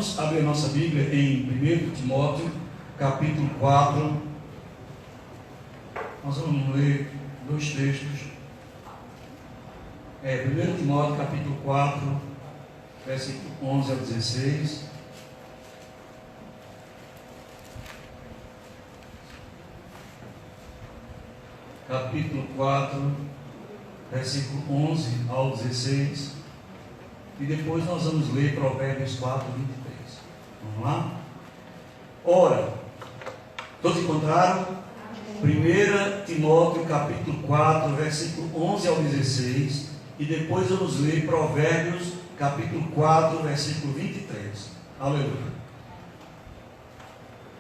Vamos abrir nossa Bíblia em 1 Timóteo, capítulo 4. Nós vamos ler dois textos. 1 Timóteo, capítulo 4, versículo 11 ao 16. Capítulo 4, versículo 11 ao 16. E depois nós vamos ler Provérbios 4, 23. Vamos lá? Ora, todos encontraram? 1 Timóteo, capítulo 4, versículo 11 ao 16. E depois vamos ler Provérbios, capítulo 4, versículo 23. Aleluia.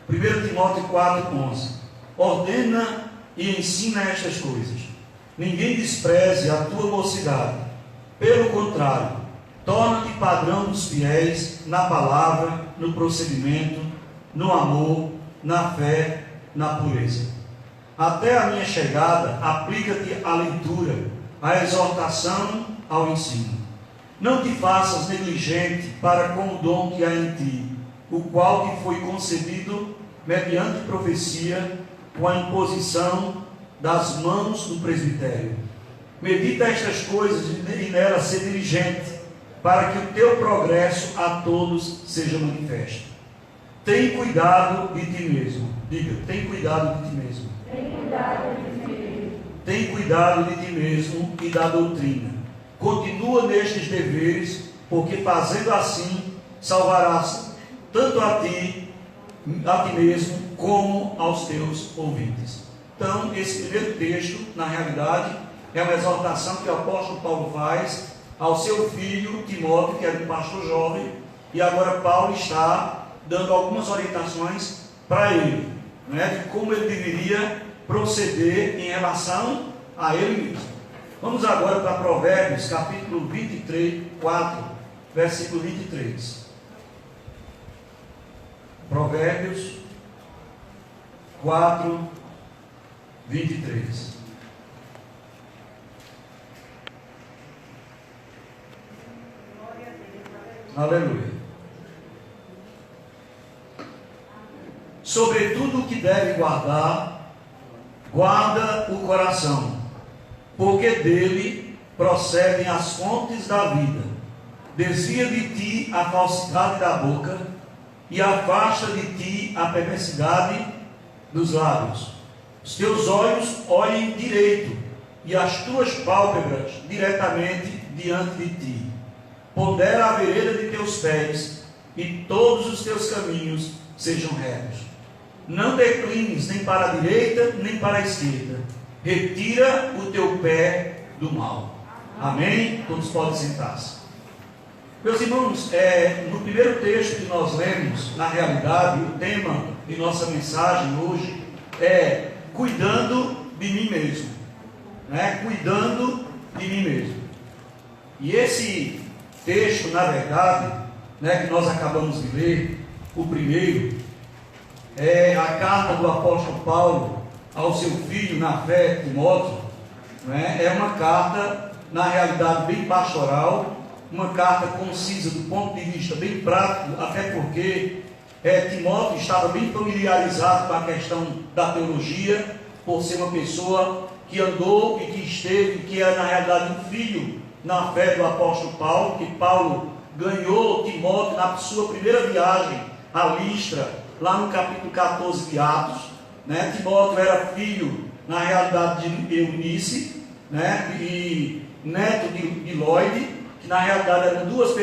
1 Timóteo 4, 11. Ordena e ensina estas coisas. Ninguém despreze a tua mocidade. Pelo contrário, torna-te padrão dos fiéis na palavra, no procedimento, no amor, na fé, na pureza. Até a minha chegada, aplica-te à leitura, à exortação, ao ensino. Não te faças negligente para com o dom que há em ti, o qual te foi concedido mediante profecia, com a imposição das mãos do presbitério. Medita estas coisas e nelas ser diligente, para que o teu progresso a todos seja manifesto. Tem cuidado de ti mesmo. Diga, tem cuidado de ti mesmo. Tem cuidado de ti mesmo. Tem cuidado de ti mesmo e da doutrina. Continua nestes deveres, porque fazendo assim, salvarás tanto a ti mesmo, como aos teus ouvintes. Então, esse primeiro texto, na realidade, é uma exortação que o apóstolo Paulo faz ao seu filho Timóteo, que era um pastor jovem, e agora Paulo está dando algumas orientações para ele, de como ele deveria proceder em relação a ele mesmo. Vamos agora para Provérbios, capítulo 23, 4, versículo 23. Provérbios 4, 23. Aleluia. Sobretudo o que deve guardar, guarda o coração, porque dele procedem as fontes da vida. Desvia de ti a falsidade da boca e afasta de ti a perversidade dos lábios. Os teus olhos olhem direito e as tuas pálpebras diretamente diante de ti. Pondera a vereda de teus pés, e todos os teus caminhos sejam retos. Não declines nem para a direita, nem para a esquerda. Retira o teu pé do mal. Amém? Todos podem sentar-se. Meus irmãos, no primeiro texto que nós lemos, na realidade, o tema de nossa mensagem hoje é cuidando de mim mesmo. Cuidando de mim mesmo. E esse texto, na verdade, que nós acabamos de ler, o primeiro, é a carta do apóstolo Paulo ao seu filho na fé, Timóteo. É uma carta, na realidade, bem pastoral, uma carta concisa do ponto de vista bem prático, até porque Timóteo estava bem familiarizado com a questão da teologia, por ser uma pessoa que andou e que esteve, que é na realidade um filho na fé do apóstolo Paulo, que Paulo ganhou Timóteo na sua primeira viagem a Listra, lá no capítulo 14 de Atos. Timóteo era filho, na realidade, de Eunice, e neto de Lóide, que na realidade eram duas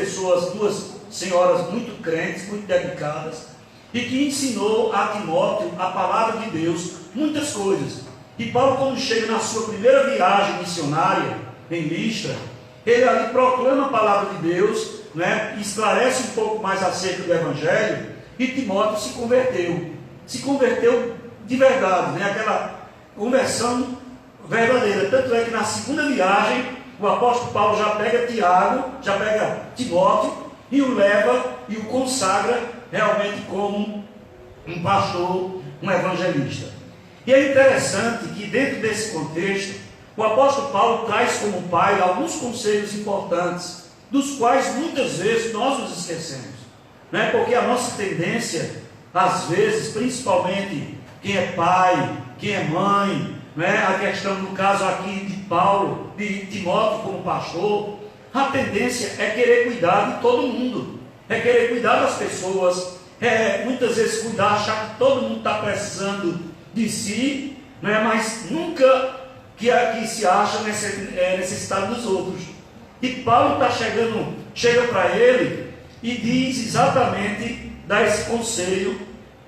senhoras muito crentes, muito dedicadas, e que ensinou a Timóteo a palavra de Deus, muitas coisas. E Paulo, quando chega na sua primeira viagem missionária em Listra, ele ali proclama a palavra de Deus, esclarece um pouco mais acerca do Evangelho, e Timóteo se converteu de verdade, aquela conversão verdadeira. Tanto é que na segunda viagem, o apóstolo Paulo já pega Timóteo e o leva e o consagra realmente como um pastor, um evangelista. E é interessante que dentro desse contexto, o apóstolo Paulo traz como pai alguns conselhos importantes, dos quais muitas vezes nós nos esquecemos. né? Porque a nossa tendência, às vezes, principalmente quem é pai, quem é mãe, né? A questão, no caso aqui de Paulo, de Timóteo como pastor, a tendência é querer cuidar de todo mundo, é querer cuidar das pessoas, muitas vezes cuidar, achar que todo mundo está precisando de si, né? Mas nunca que se acha necessitado dos outros. E Paulo chega para ele e diz exatamente, dá esse conselho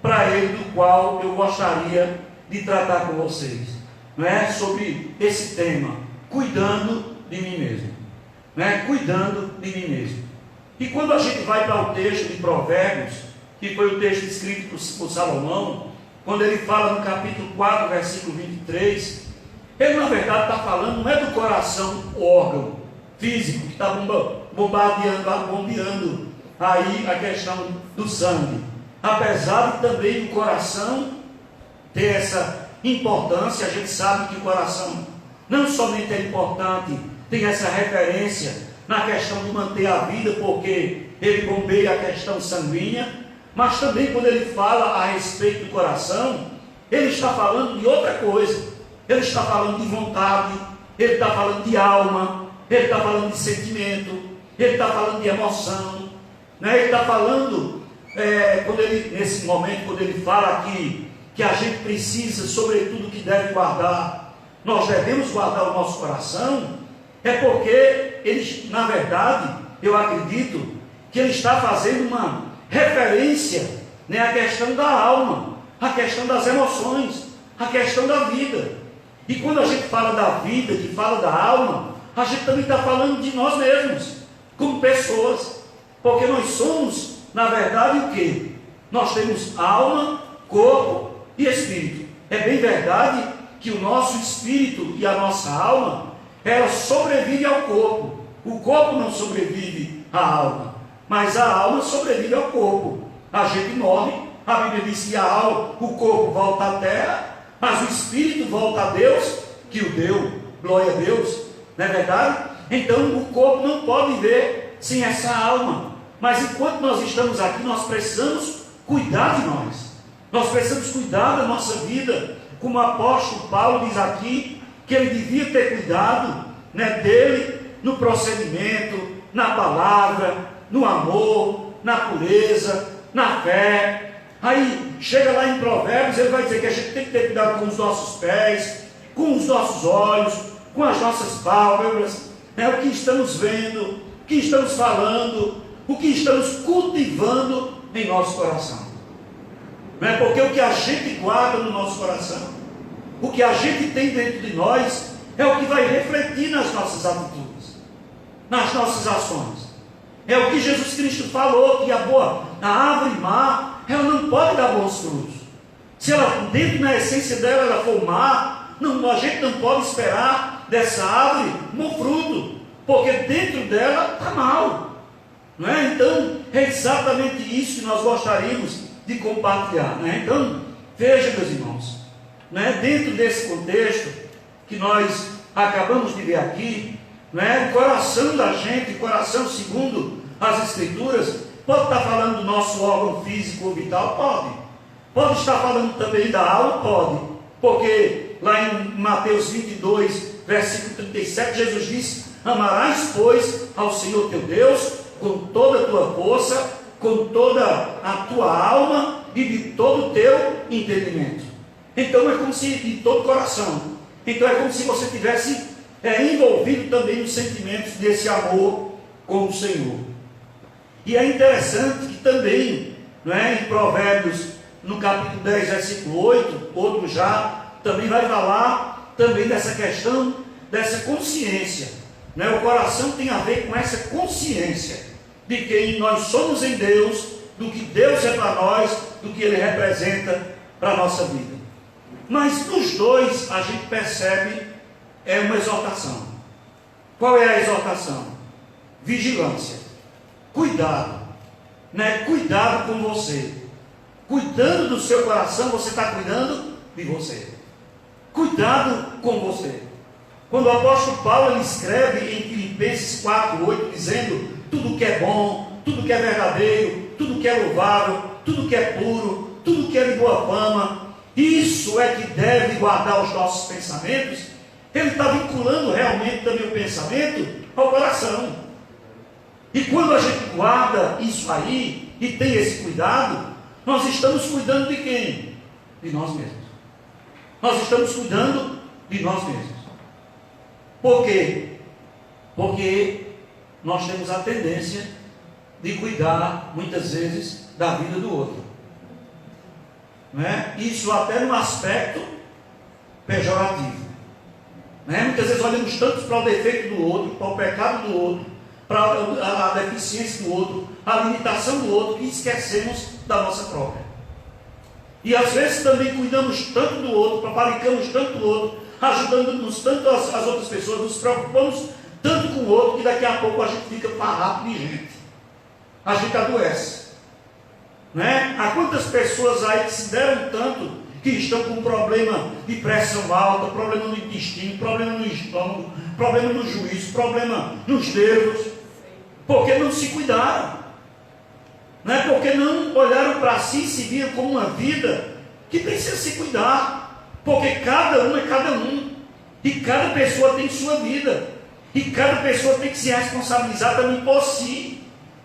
para ele, do qual eu gostaria de tratar com vocês, não é? Sobre esse tema, cuidando de mim mesmo, não é? Cuidando de mim mesmo. E quando a gente vai para o texto de Provérbios, que foi o texto escrito por Salomão, quando ele fala no capítulo 4, versículo 23, ele na verdade está falando, não é do coração, o órgão físico que está bombeando aí a questão do sangue. Apesar de também o coração ter essa importância, a gente sabe que o coração não somente é importante, tem essa referência na questão de manter a vida, porque ele bombeia a questão sanguínea, mas também quando ele fala a respeito do coração, ele está falando de outra coisa. Ele está falando de vontade, ele está falando de alma, ele está falando de sentimento, ele está falando de emoção, né? Ele está falando, nesse momento, quando ele fala aqui, que a gente precisa, sobretudo, que deve guardar, nós devemos guardar o nosso coração, é porque ele, na verdade, eu acredito que ele está fazendo uma referência, né, à questão da alma, à questão das emoções, à questão da vida. E quando a gente fala da vida, que fala da alma, a gente também está falando de nós mesmos, como pessoas, porque nós somos, na verdade, o quê? Nós temos alma, corpo e espírito. É bem verdade que o nosso espírito e a nossa alma, ela sobrevive ao corpo. O corpo não sobrevive à alma, mas a alma sobrevive ao corpo. A gente morre, a Bíblia diz que o corpo volta à terra, mas o espírito volta a Deus, que o deu, glória a Deus, não é verdade? Então o corpo não pode viver sem essa alma, mas enquanto nós estamos aqui, nós precisamos cuidar de nós, nós precisamos cuidar da nossa vida, como o apóstolo Paulo diz aqui, que ele devia ter cuidado, né, dele, no procedimento, na palavra, no amor, na pureza, na fé. Aí chega lá em Provérbios, ele vai dizer que a gente tem que ter cuidado com os nossos pés, com os nossos olhos, com as nossas pálpebras, né, o que estamos vendo, o que estamos falando, o que estamos cultivando em nosso coração. Não é? Porque o que a gente guarda no nosso coração, o que a gente tem dentro de nós, é o que vai refletir nas nossas atitudes, nas nossas ações. É o que Jesus Cristo falou, que a árvore má, ela não pode dar bons frutos. Se ela, dentro da essência dela, ela for má, a gente não pode esperar dessa árvore bom fruto, porque dentro dela está mal. Não é? Então, é exatamente isso que nós gostaríamos de compartilhar. Não é? Então, veja, meus irmãos, não é? Dentro desse contexto que nós acabamos de ver aqui, não é? O coração da gente, o coração segundo as Escrituras, pode estar falando do nosso órgão físico ou vital? Pode. Pode estar falando também da alma? Pode. Porque lá em Mateus 22, versículo 37, Jesus diz: amarás, pois, ao Senhor teu Deus com toda a tua força, com toda a tua alma e de todo o teu entendimento. Então é como se, de todo o coração. Então é como se você tivesse envolvido também nos sentimentos desse amor com o Senhor. E é interessante que também, não é, em Provérbios, no capítulo 10, versículo 8, outro já, também vai falar também dessa questão, dessa consciência. Não é? O coração tem a ver com essa consciência de quem nós somos em Deus, do que Deus é para nós, do que Ele representa para a nossa vida. Mas nos dois a gente percebe uma exortação. Qual é a exortação? Vigilância. Cuidado, né? Cuidado com você. Cuidando do seu coração, você está cuidando de você. Cuidado com você. Quando o apóstolo Paulo ele escreve em Filipenses 4:8, dizendo: tudo que é bom, tudo que é verdadeiro, tudo que é louvável, tudo que é puro, tudo que é de boa fama, isso é que deve guardar os nossos pensamentos. Ele está vinculando realmente também o pensamento ao coração. E quando a gente guarda isso aí e tem esse cuidado, nós estamos cuidando de quem? De nós mesmos. Nós estamos cuidando de nós mesmos. Por quê? Porque nós temos a tendência de cuidar, muitas vezes, da vida do outro. Não é? Isso até no aspecto pejorativo. Não é? Muitas vezes olhamos tanto para o defeito do outro, para o pecado do outro, para a deficiência do outro, a limitação do outro, que esquecemos da nossa própria. E às vezes também cuidamos tanto do outro, paparicamos tanto do outro, ajudando-nos tanto as outras pessoas, nos preocupamos tanto com o outro, que daqui a pouco a gente fica farrapo de gente. A gente adoece. Né? Há quantas pessoas aí que se deram tanto, que estão com problema de pressão alta, problema no intestino, problema no estômago, problema no juízo, problema nos nervos, porque não se cuidaram. Né? Porque não olharam para si e se viram como uma vida que precisa se cuidar. Porque cada um é cada um. E cada pessoa tem sua vida. E cada pessoa tem que se responsabilizar também por si.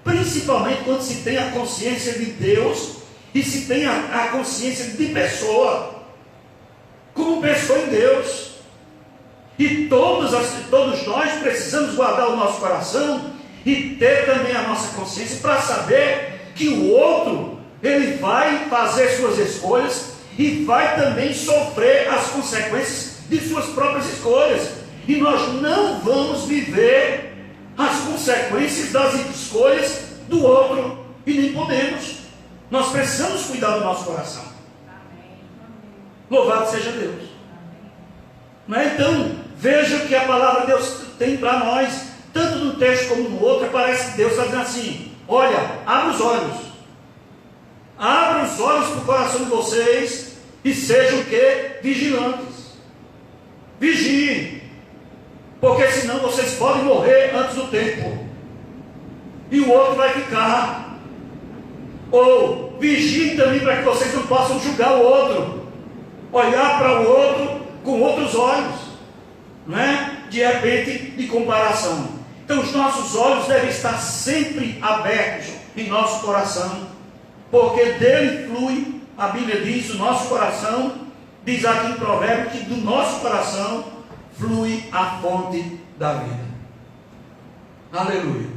Principalmente quando se tem a consciência de Deus e se tem a consciência de pessoa. Como pessoa em Deus. E todos nós precisamos guardar o nosso coração e ter também a nossa consciência para saber que o outro, ele vai fazer suas escolhas e vai também sofrer as consequências de suas próprias escolhas. E nós não vamos viver as consequências das escolhas do outro, e nem podemos. Nós precisamos cuidar do nosso coração. Louvado seja Deus. Não é? Então, veja o que a palavra de Deus tem para nós, tanto num texto como no outro. Parece que Deus está dizendo assim: olha, abra os olhos. Abra os olhos para o coração de vocês e sejam o quê? Vigilantes. Vigiem. Porque senão vocês podem morrer antes do tempo. E o outro vai ficar. Ou vigiem também para que vocês não possam julgar o outro. Olhar para o outro com outros olhos. Não é? De repente, de comparação. Então os nossos olhos devem estar sempre abertos em nosso coração. Porque dele flui, a Bíblia diz, o nosso coração, diz aqui em Provérbios, que do nosso coração flui a fonte da vida. Aleluia.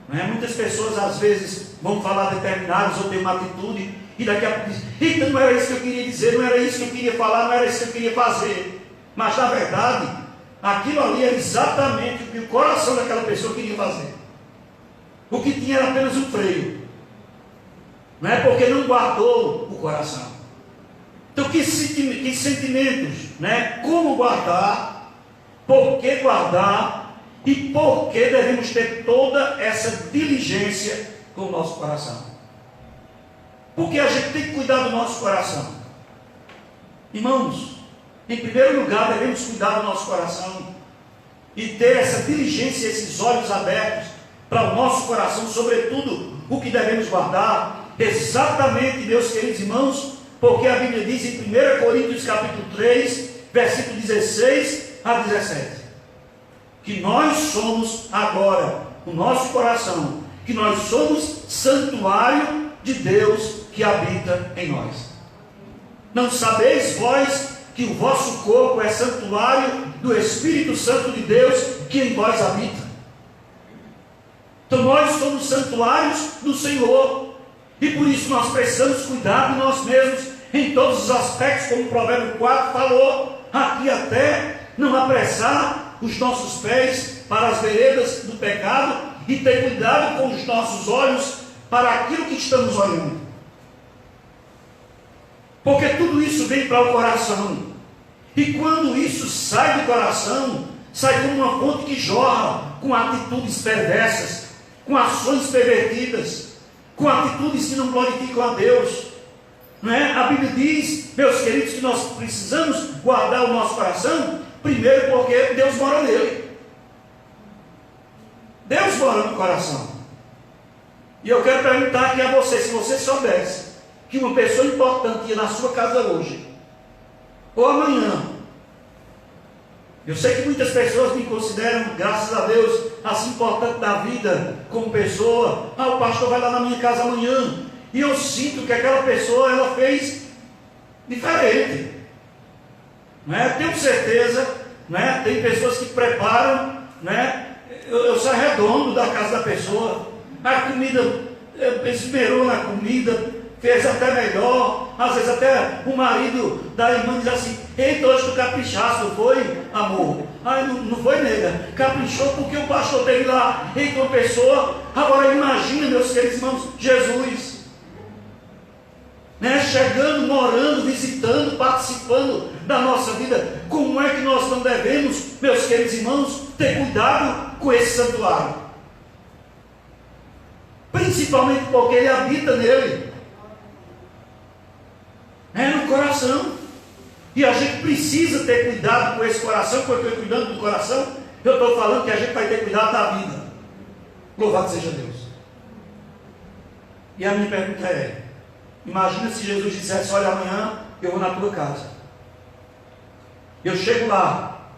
Não é? Muitas pessoas às vezes vão falar determinadas ou têm uma atitude e daqui a pouco dizem: eita, não era isso que eu queria dizer, não era isso que eu queria falar, não era isso que eu queria fazer. Mas na verdade, aquilo ali era exatamente o que o coração daquela pessoa queria fazer. O que tinha era apenas um freio. Não é? Porque não guardou o coração. Então, que sentimentos, né? Como guardar, por que guardar e por que devemos ter toda essa diligência com o nosso coração? Porque a gente tem que cuidar do nosso coração. Irmãos, em primeiro lugar, devemos cuidar do nosso coração e ter essa diligência, esses olhos abertos para o nosso coração, sobretudo o que devemos guardar. Exatamente, meus queridos irmãos, porque a Bíblia diz em 1 Coríntios capítulo 3, versículo 16 a 17, que nós somos agora, o nosso coração, que nós somos santuário de Deus que habita em nós. Não sabeis vós que o vosso corpo é santuário do Espírito Santo de Deus que em vós habita? Então nós somos santuários do Senhor. E por isso nós precisamos cuidar de nós mesmos em todos os aspectos, como o Provérbio 4 falou, aqui até não apressar os nossos pés para as veredas do pecado e ter cuidado com os nossos olhos para aquilo que estamos olhando. Porque tudo isso vem para o coração. E quando isso sai do coração, sai como uma fonte que jorra com atitudes perversas, com ações pervertidas, com atitudes que não glorificam a Deus. Não é? A Bíblia diz, meus queridos, que nós precisamos guardar o nosso coração, primeiro porque Deus mora nele. Deus mora no coração. E eu quero perguntar aqui a você, se você soubesse que uma pessoa importante ia na sua casa hoje, ou amanhã. Eu sei que muitas pessoas me consideram, graças a Deus, assim importante da vida como pessoa. O pastor vai lá na minha casa amanhã. E eu sinto que aquela pessoa, ela fez diferente. Não é? Tenho certeza, não é? Tem pessoas que preparam, não é? Eu saio redondo da casa da pessoa. A comida, esmerou na comida, fez até melhor. Às vezes até o marido da irmã diz assim: eita, hoje tu caprichaste, não foi, amor? Não foi, nega, caprichou porque o pastor teve lá, eita, uma pessoa. Agora imagina, meus queridos irmãos, Jesus, né, chegando, morando, visitando, participando da nossa vida. Como é que nós não devemos, meus queridos irmãos, ter cuidado com esse santuário? Principalmente porque ele habita nele, no coração. E a gente precisa ter cuidado com esse coração. Porque eu cuidando do coração, eu estou falando que a gente vai ter cuidado da vida. Louvado seja Deus. E a minha pergunta é: imagina se Jesus dissesse: olha, amanhã eu vou na tua casa, eu chego lá,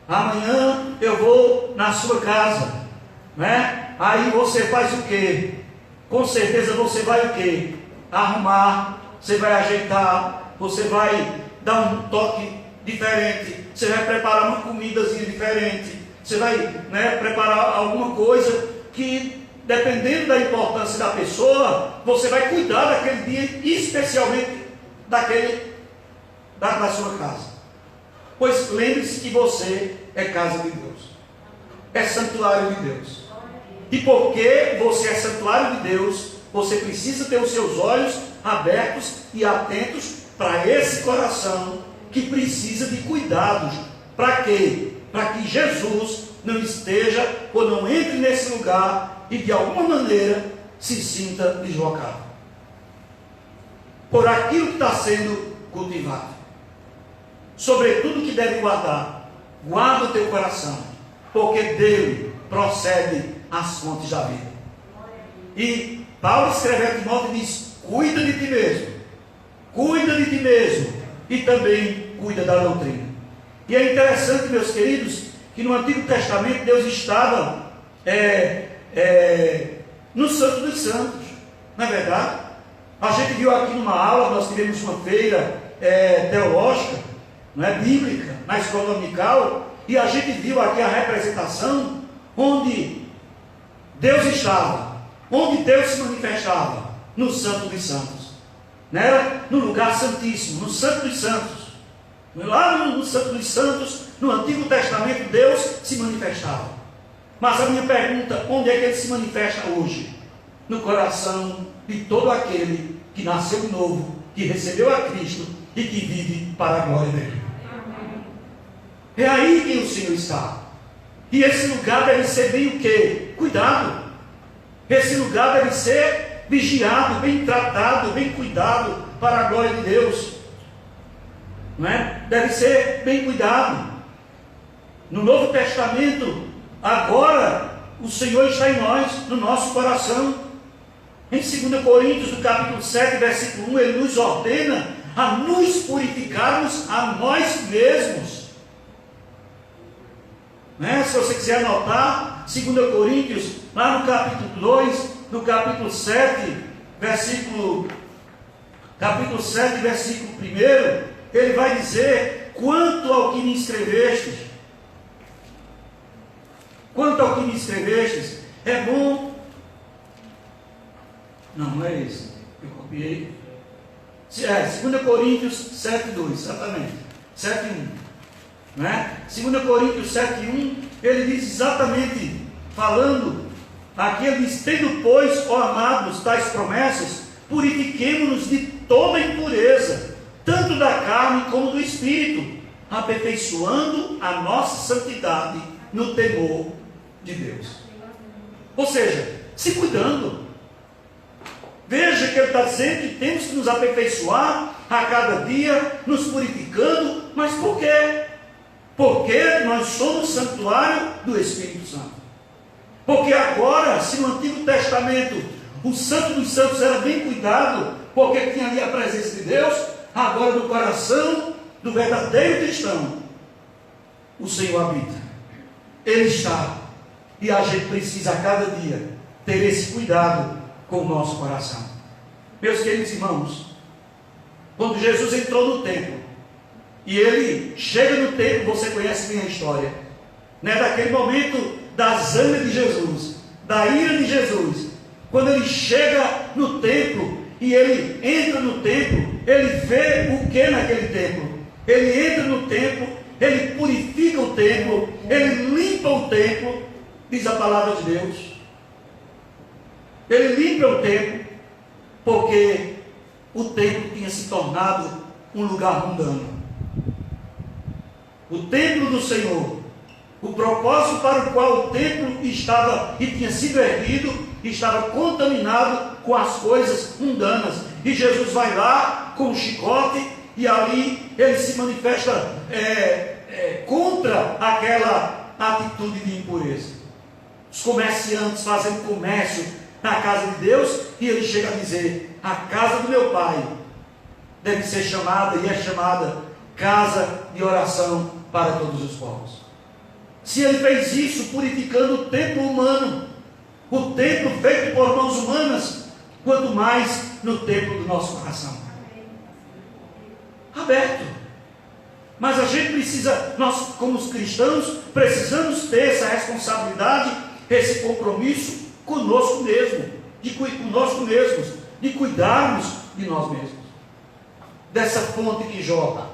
amanhã eu vou na sua casa, né? Aí você faz o quê? Com certeza você vai o quê? Arrumar, você vai ajeitar, você vai dar um toque diferente, você vai preparar uma comidazinha diferente, você vai, né, preparar alguma coisa que, dependendo da importância da pessoa, você vai cuidar daquele dia, especialmente da sua casa. Pois lembre-se que você é casa de Deus, é santuário de Deus. E porque você é santuário de Deus, você precisa ter os seus olhos abertos e atentos para esse coração que precisa de cuidados. Para quê? Para que Jesus não esteja ou não entre nesse lugar e de alguma maneira se sinta deslocado por aquilo que está sendo cultivado. Sobretudo que deve guardar, guarda o teu coração, porque dele procede as fontes da vida. E Paulo escreve a Timóteo e diz: cuida de ti mesmo, e também cuida da doutrina. E é interessante, meus queridos, que no Antigo Testamento Deus estava no Santo dos Santos, não é verdade? A gente viu aqui numa aula, nós tivemos uma feira teológica, não é, bíblica, na escola dominical, e a gente viu aqui a representação onde Deus estava, onde Deus se manifestava, no Santo dos Santos, né? No lugar santíssimo, no Santo dos Santos. Lá no Santo dos Santos, no Antigo Testamento, Deus se manifestava. Mas a minha pergunta: onde é que Ele se manifesta hoje? No coração de todo aquele que nasceu de novo, que recebeu a Cristo e que vive para a glória dele. É aí que o Senhor está. E esse lugar deve ser bem o quê? Cuidado. Esse lugar deve ser vigiado, bem tratado, bem cuidado para a glória de Deus. Não é? Deve ser bem cuidado. No Novo Testamento, agora o Senhor está em nós, no nosso coração. Em 2 Coríntios, no capítulo 7, versículo 1, ele nos ordena a nos purificarmos a nós mesmos. Né? Se você quiser anotar, 2 Coríntios, lá no capítulo 2, no capítulo 7, versículo 1, ele vai dizer: quanto ao que me escrevestes, é bom. Não é isso, eu copiei. 2 Coríntios 7:2, exatamente, 7:1, né? 2 Coríntios 7:1, ele diz exatamente, falando aqui, ele diz: tendo, pois, ó amados, tais promessas, purifiquemo-nos de toda impureza, tanto da carne como do espírito, aperfeiçoando a nossa santidade no temor de Deus. Ou seja, se cuidando. Veja que ele está dizendo que temos que nos aperfeiçoar a cada dia, nos purificando. Mas por quê? Porque nós somos santuário do Espírito Santo. Porque agora, se no Antigo Testamento o Santo dos Santos era bem cuidado, porque tinha ali a presença de Deus. Agora no coração do verdadeiro cristão, o Senhor habita. Ele está. E a gente precisa a cada dia ter esse cuidado com o nosso coração. Meus queridos irmãos, quando Jesus entrou no templo, e ele chega no templo, você conhece bem a história, né? Daquele momento da zanga de Jesus, da ira de Jesus, quando ele chega no templo, e ele entra no templo, ele vê o que naquele templo? Ele entra no templo, ele purifica o templo, ele limpa o templo, diz a palavra de Deus. Ele limpa o templo, porque o templo tinha se tornado um lugar mundano. O templo do Senhor, o propósito para o qual o templo estava e tinha sido erguido, estava contaminado com as coisas mundanas. E Jesus vai lá com o chicote, e ali ele se manifesta contra aquela atitude de impureza. Os comerciantes fazendo comércio na casa de Deus, e ele chega a dizer: a casa do meu pai deve ser chamada, e é chamada, casa de oração para todos os povos. Se ele fez isso purificando o templo humano, o templo feito por mãos humanas, quanto mais no templo do nosso coração. Aberto. Mas a gente precisa, nós como os cristãos, precisamos ter essa responsabilidade, esse compromisso conosco mesmo, conosco mesmos, de cuidarmos de nós mesmos. Dessa fonte que jorra.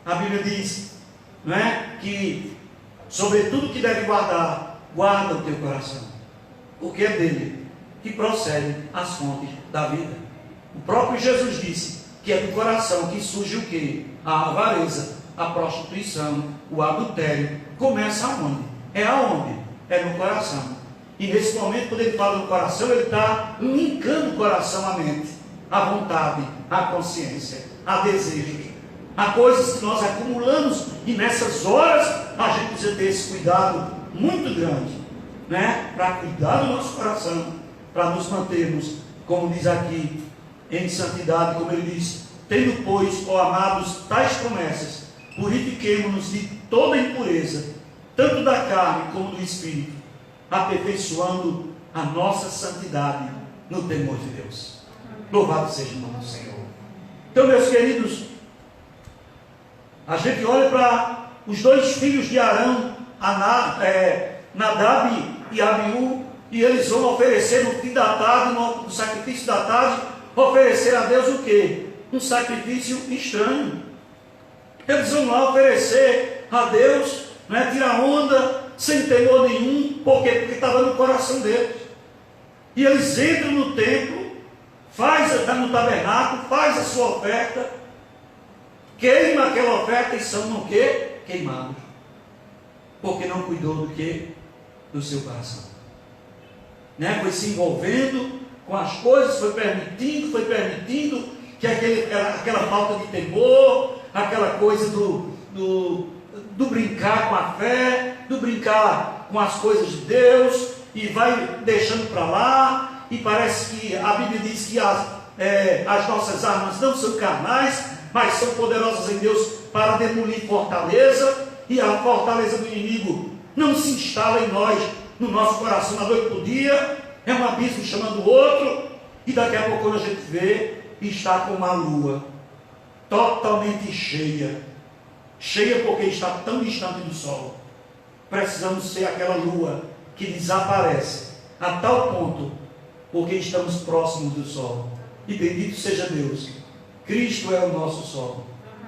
A Bíblia diz, não é, que sobre tudo que deve guardar, guarda o teu coração, porque é dele que procede as fontes da vida. O próprio Jesus disse que é do coração que surge o quê? A avareza, a prostituição, o adultério. Começa aonde? É aonde? É no coração. E nesse momento, quando ele fala no coração, ele está linkando o coração à mente, à vontade, à consciência, a desejos, a coisas que nós acumulamos. E nessas horas a gente precisa ter esse cuidado muito grande, né? Para cuidar do nosso coração, para nos mantermos, como diz aqui, em santidade, como ele diz: tendo, pois, ó amados, tais promessas, purifiquemo-nos de toda impureza, tanto da carne como do espírito, aperfeiçoando a nossa santidade no temor de Deus. Louvado seja o nome do Senhor. Então, meus queridos, a gente olha para os dois filhos de Arão, Nadab e Abiú, e eles vão oferecer no fim da tarde, no sacrifício da tarde, oferecer a Deus o quê? Um sacrifício estranho. Eles vão lá oferecer a Deus, né, tirar onda, sem temor nenhum. Por quê? Porque estava no coração deles. E eles entram no templo, no tabernáculo, faz a sua oferta, queima aquela oferta e são no quê? Queimados. Porque não cuidou do quê? Do seu coração. Né? Foi se envolvendo com as coisas, foi permitindo que aquela falta de temor, aquela coisa do brincar com a fé, do brincar com as coisas de Deus, e vai deixando para lá, e parece que a Bíblia diz que as nossas armas não são carnais, mas são poderosas em Deus para demolir fortaleza, e a fortaleza do inimigo não se instala em nós, no nosso coração, da noite para o dia. É um abismo chamando o outro, e daqui a pouco, quando a gente vê, está com uma lua totalmente cheia porque está tão distante do sol. Precisamos ser aquela lua que desaparece a tal ponto, porque estamos próximos do sol. E bendito seja Deus, Cristo é o nosso sol.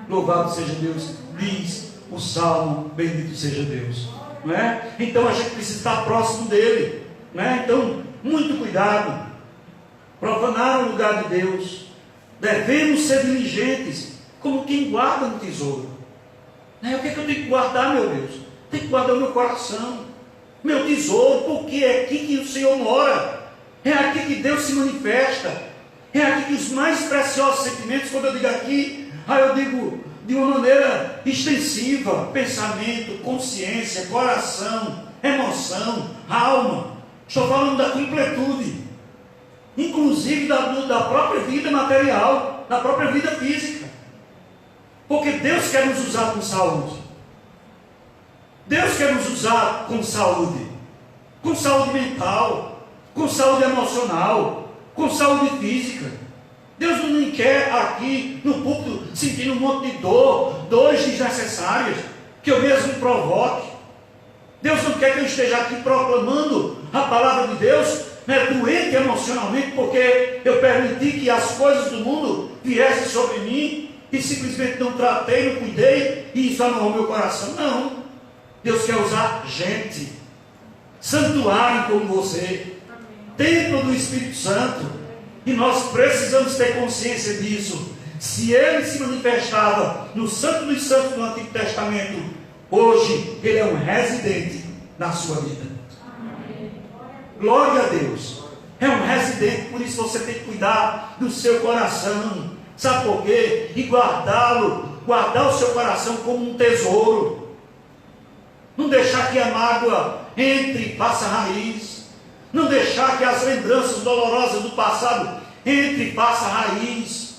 Louvado seja Deus, diz o Salmo, bendito seja Deus, não é? Então a gente precisa estar próximo dele, não é? Então, muito cuidado. Profanar o lugar de Deus. Devemos ser diligentes, como quem guarda um tesouro. O que é que eu tenho que guardar, meu Deus? Tenho que guardar o meu coração, meu tesouro, porque é aqui que o Senhor mora, é aqui que Deus se manifesta, é aqui que os mais preciosos sentimentos, quando eu digo aqui, eu digo de uma maneira extensiva: pensamento, consciência, coração, emoção, alma. Estou falando da completude. inclusive da própria vida material, da própria vida física. Porque Deus quer nos usar com saúde. Deus quer nos usar com saúde mental, com saúde emocional, com saúde física. Deus não quer aqui no púlpito sentindo um monte de dores desnecessárias, que eu mesmo provoque. Deus não quer que eu esteja aqui proclamando a palavra de Deus, doente emocionalmente, porque eu permiti que as coisas do mundo viessem sobre mim e simplesmente não tratei, não cuidei e isso amarrou meu coração. Não. Deus quer usar gente, santuário como você, templo do Espírito Santo, e nós precisamos ter consciência disso. Se ele se manifestava no Santo dos Santos do Antigo Testamento, hoje ele é um residente na sua vida. Glória a Deus. É um residente, por isso você tem que cuidar do seu coração. Sabe por quê? E guardar o seu coração como um tesouro. Não deixar que a mágoa entre e faça raiz. Não deixar que as lembranças dolorosas do passado entre e faça raiz.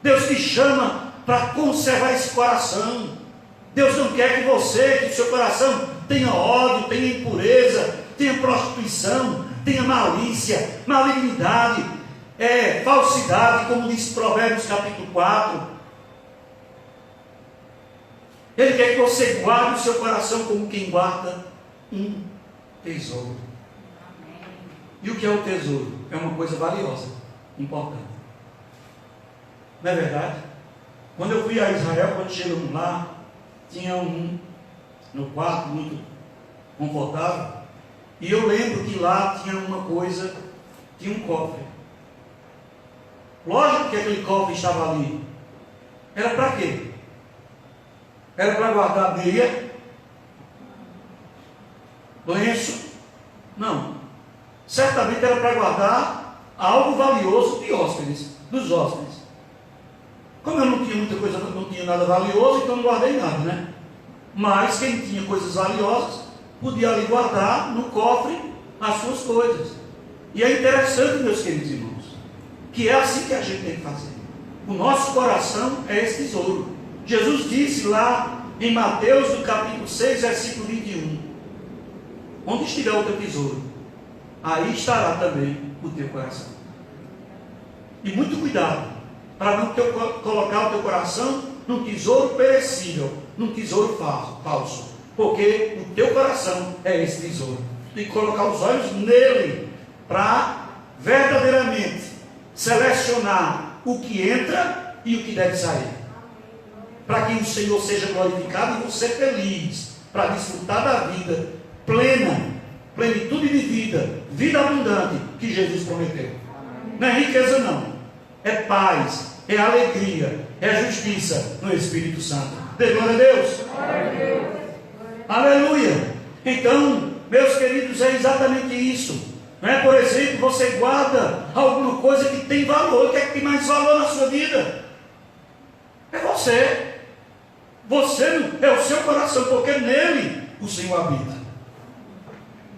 Deus te chama para conservar esse coração. Deus não quer que você, que o seu coração tenha ódio, tenha impureza, tenha prostituição, tenha malícia, malignidade, falsidade, como diz Provérbios capítulo 4. Ele quer que você guarde o seu coração como quem guarda um tesouro. E o que é o tesouro? É uma coisa valiosa, importante. Não é verdade? Quando eu fui a Israel, quando chegamos lá, tinha no quarto muito confortável, e eu lembro que lá tinha uma coisa, tinha um cofre. Lógico que aquele cofre estava ali. Era para quê? Era para guardar meia, lenço? Não. Certamente era para guardar algo valioso dos hóspedes. Como eu não tinha muita coisa, não tinha nada valioso, então não guardei nada, né? Mas quem tinha coisas valiosas, podia ali guardar no cofre as suas coisas. E é interessante, meus queridos irmãos, que é assim que a gente tem que fazer. O nosso coração é esse tesouro. Jesus disse lá em Mateus, no capítulo 6, versículo 21, onde estiver o teu tesouro, aí estará também o teu coração. E muito cuidado, para não colocar o teu coração num tesouro perecível, num tesouro falso, porque o teu coração é esse tesouro. Tem que colocar os olhos nele, para verdadeiramente selecionar o que entra e o que deve sair, para que o Senhor seja glorificado e você feliz, para desfrutar da vida plena, plenitude de vida abundante que Jesus prometeu. Não é riqueza não, é paz, é alegria, é justiça no Espírito Santo. Dê glória a Deus. Glória a Deus. Aleluia. Então, meus queridos, é exatamente isso. Não é? Por exemplo, você guarda alguma coisa que tem valor. O que é que tem mais valor na sua vida? É você. Você é o seu coração, porque nele o Senhor habita.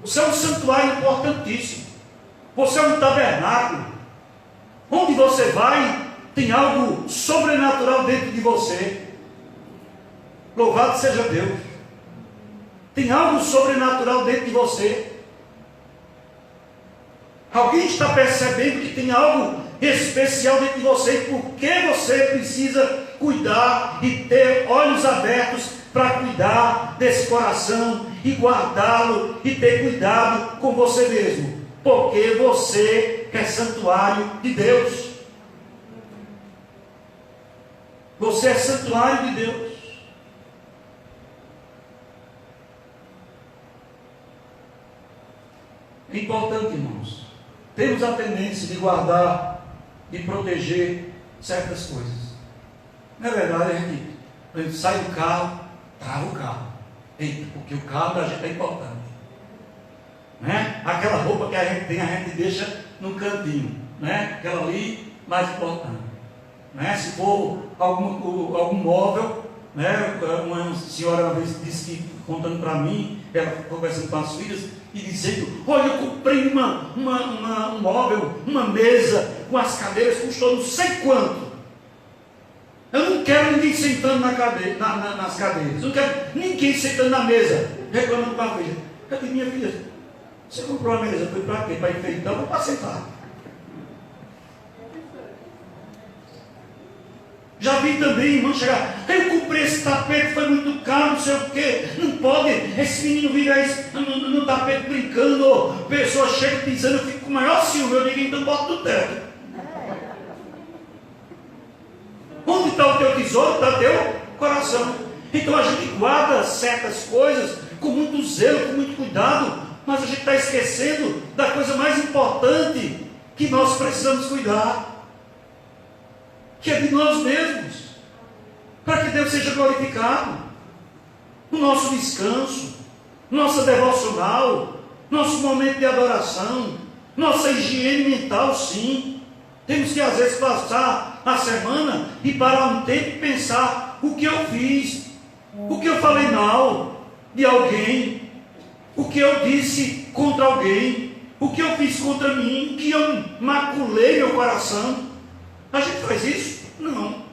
Você é um santuário importantíssimo. Você é um tabernáculo. Onde você vai, tem algo sobrenatural dentro de você. Louvado seja Deus. Tem algo sobrenatural dentro de você. Alguém está percebendo que tem algo especial dentro de você, e por que você precisa cuidar e ter olhos abertos para cuidar desse coração e guardá-lo e ter cuidado com você mesmo? Porque você é santuário de Deus. Você é santuário de Deus. É importante, irmãos, temos a tendência de guardar, de proteger certas coisas. Não é verdade? A gente sai do carro, trava o carro. Eita, porque o carro da gente é importante. Né? Aquela roupa que a gente tem, a gente deixa no cantinho. Né? Aquela ali, mais importante. Né? Se for algum móvel, né? Uma senhora uma vez disse que, contando para mim, ela conversando com as filhas, e dizendo: olha, eu comprei um móvel, uma mesa com as cadeiras, custou não sei quanto. Eu não quero ninguém sentando nas cadeiras, eu não quero ninguém sentando na mesa, reclamando com a filha. Eu digo: minha filha, você comprou uma mesa, foi para quê? Para enfeitar ou para sentar? Já vi também, irmão, chegar: eu comprei esse tapete, foi muito caro, não sei o quê, não pode, esse menino vira no tapete brincando, ou a pessoa chega pisando, eu fico com o maior ciúme. Eu digo: então bota no teto. Onde está o teu tesouro? Está o teu coração. Então a gente guarda certas coisas com muito zelo, com muito cuidado, mas a gente está esquecendo da coisa mais importante que nós precisamos cuidar, que é de nós mesmos, para que Deus seja glorificado. O nosso descanso, nossa devocional, nosso momento de adoração, nossa higiene mental, sim. Temos que às vezes passar a semana e parar um tempo e pensar: o que eu fiz, o que eu falei mal de alguém, o que eu disse contra alguém, o que eu fiz contra mim, o que eu maculei meu coração. A gente faz isso? Não.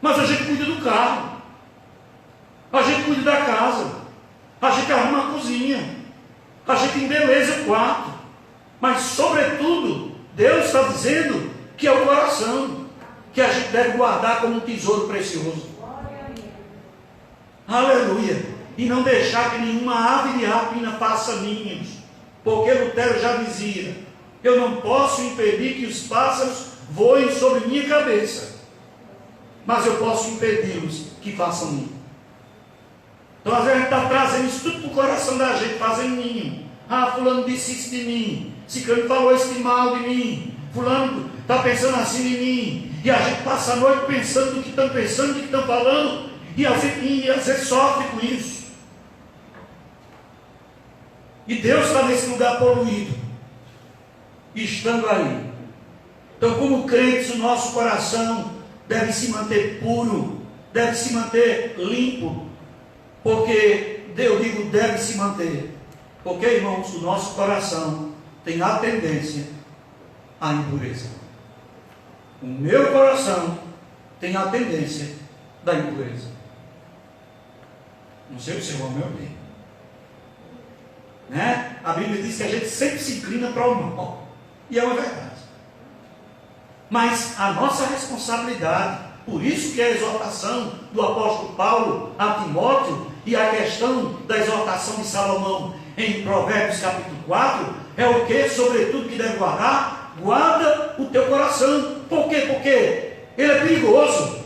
Mas a gente cuida do carro, a gente cuida da casa, a gente arruma a cozinha, a gente embeleza o quarto, mas sobretudo Deus está dizendo que é o coração que a gente deve guardar como um tesouro precioso. Aleluia! E não deixar que nenhuma ave de rapina faça ninhos, porque Lutero já dizia: eu não posso impedir que os pássaros voem sobre minha cabeça, mas eu posso impedi-los que façam ninho. Então às vezes a gente está trazendo isso tudo para o coração da gente, fazendo ninho. Ah, fulano disse isso de mim, ciclano falou isso de mal de mim, fulano está pensando assim de mim, e a gente passa a noite pensando no que estão pensando, no que estão falando, e às vezes sofre com isso. E Deus está nesse lugar poluído, estando aí. Então, como crentes, o nosso coração deve se manter puro, deve se manter limpo, porque, eu digo, deve se manter, porque, irmãos, o nosso coração tem a tendência à impureza. O meu coração tem a tendência da impureza. Não sei o seu meu bem, né? A Bíblia diz que a gente sempre se inclina para o mal, e é uma verdade. Mas a nossa responsabilidade, por isso que a exortação do apóstolo Paulo a Timóteo e a questão da exortação de Salomão em Provérbios capítulo 4, é o que, sobretudo, que deve guardar? Guarda o teu coração. Por quê? Porque ele é perigoso,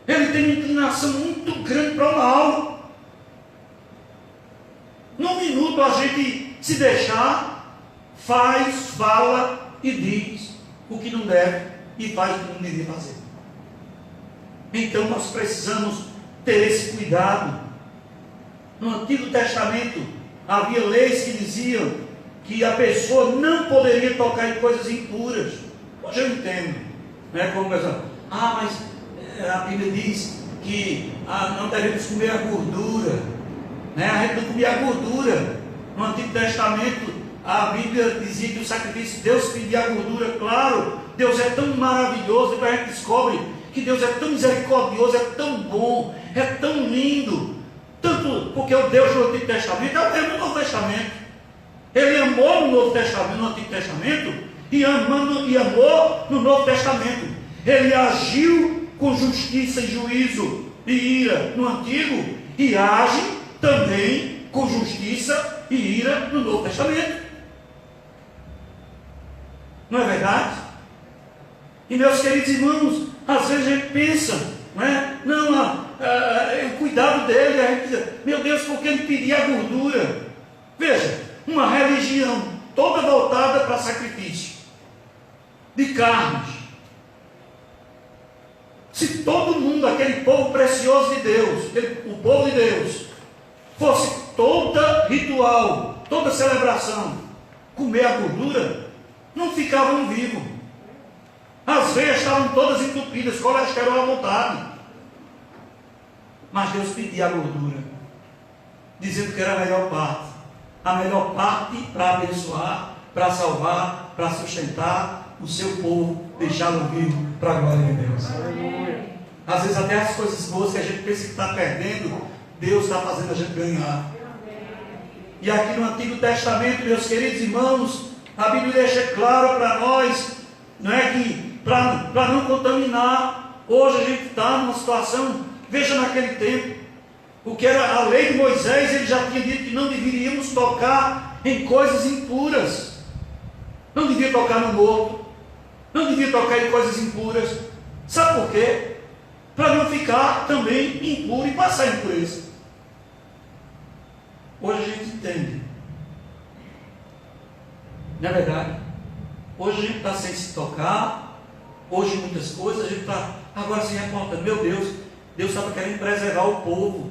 ele tem uma inclinação muito grande para o mal. Num minuto a gente se deixar, faz, fala e diz o que não deve e faz o que não deveria fazer. Então nós precisamos ter esse cuidado. No Antigo Testamento havia leis que diziam que a pessoa não poderia tocar em coisas impuras. Hoje eu entendo, né? Como pessoal: mas a Bíblia diz que não devemos comer a gordura, né? A gente não comia a gordura. No Antigo Testamento a Bíblia dizia que o sacrifício, Deus pedia a gordura. Claro, Deus é tão maravilhoso, depois a gente descobre que Deus é tão misericordioso, é tão bom, é tão lindo, tanto porque o Deus do Antigo Testamento é o Deus do Novo Testamento. Ele amou no Novo Testamento, no Antigo Testamento, e amou no Novo Testamento. Ele agiu com justiça e juízo e ira no Antigo, e age também com justiça e ira no Novo Testamento. Não é verdade? E meus queridos irmãos, às vezes a gente pensa, né? O cuidado dele, a gente diz: meu Deus, por que ele pedia a gordura? Veja, uma religião toda voltada para sacrifício de carnes. Se todo mundo, aquele povo precioso de Deus, o povo de Deus, fosse toda ritual, toda celebração, comer a gordura, não ficavam vivos. As veias estavam todas entupidas, colesterol à vontade. Mas Deus pedia a gordura, dizendo que era a melhor parte. a melhor parte para abençoar, para salvar, para sustentar o seu povo, deixá-lo vivo para a glória de Deus. Às vezes até as coisas boas que a gente pensa que está perdendo, Deus está fazendo a gente ganhar. E aqui no Antigo Testamento, meus queridos irmãos, a Bíblia deixa claro para nós, não é que para não contaminar. Hoje a gente está numa situação, veja naquele tempo, o que era a lei de Moisés, ele já tinha dito que não deveríamos tocar em coisas impuras. Não devia tocar no morto, não devia tocar em coisas impuras. Sabe por quê? Para não ficar também impuro e passar impureza. Hoje a gente entende. Não é verdade? Hoje a gente está sem se tocar. Hoje muitas coisas a gente está agora se reportando. Meu Deus, Deus estava querendo preservar o povo.